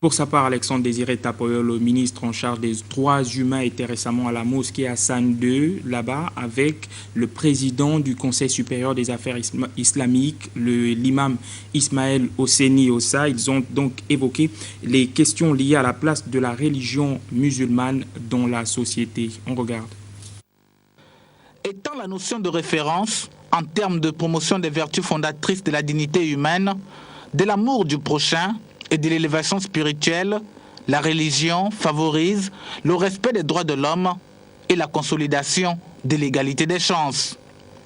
Pour sa part, Alexandre Désiré Tapoyo, le ministre en charge des droits humains, était récemment à la mosquée Hassan II, là-bas, avec le président du Conseil supérieur des affaires islamiques, l'imam Ismaël Hosseini Ossa. Ils ont donc évoqué les questions liées à la place de la religion musulmane dans la société. On regarde. Étant la notion de référence en termes de promotion des vertus fondatrices de la dignité humaine, de l'amour du prochain et de l'élévation spirituelle, la religion favorise le respect des droits de l'homme et la consolidation de l'égalité des chances.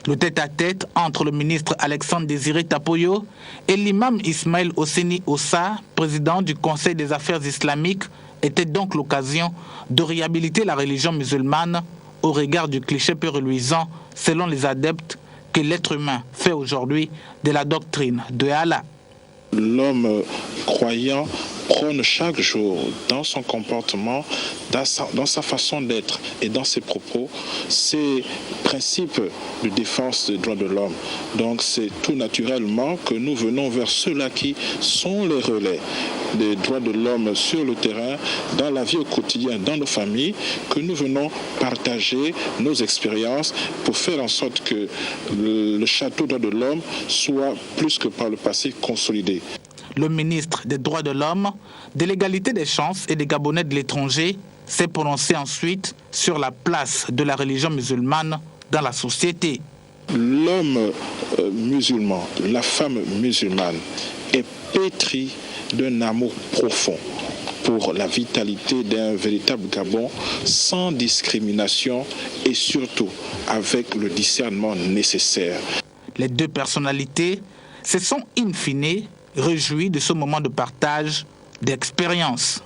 Le tête-à-tête entre le ministre Alexandre Désiré Tapoyo et l'imam Ismaël Hosseini Ossa, président du Conseil des affaires islamiques, était donc l'occasion de réhabiliter la religion musulmane au regard du cliché peu reluisant, selon les adeptes, que l'être humain fait aujourd'hui de la doctrine de Allah. L'homme croyant prône chaque jour dans son comportement, dans sa façon d'être et dans ses propos, ces principes de défense des droits de l'homme. Donc c'est tout naturellement que nous venons vers ceux-là qui sont les relais des droits de l'homme sur le terrain, dans la vie au quotidien, dans nos familles, que nous venons partager nos expériences pour faire en sorte que le château des droits de l'homme soit plus que par le passé consolidé. Le ministre des droits de l'homme, de l'égalité des chances et des Gabonais de l'étranger s'est prononcé ensuite sur la place de la religion musulmane dans la société. L'homme musulman, la femme musulmane est pétrie d'un amour profond pour la vitalité d'un véritable Gabon, sans discrimination et surtout avec le discernement nécessaire. Les deux personnalités se sont in fine réjouis de ce moment de partage d'expérience.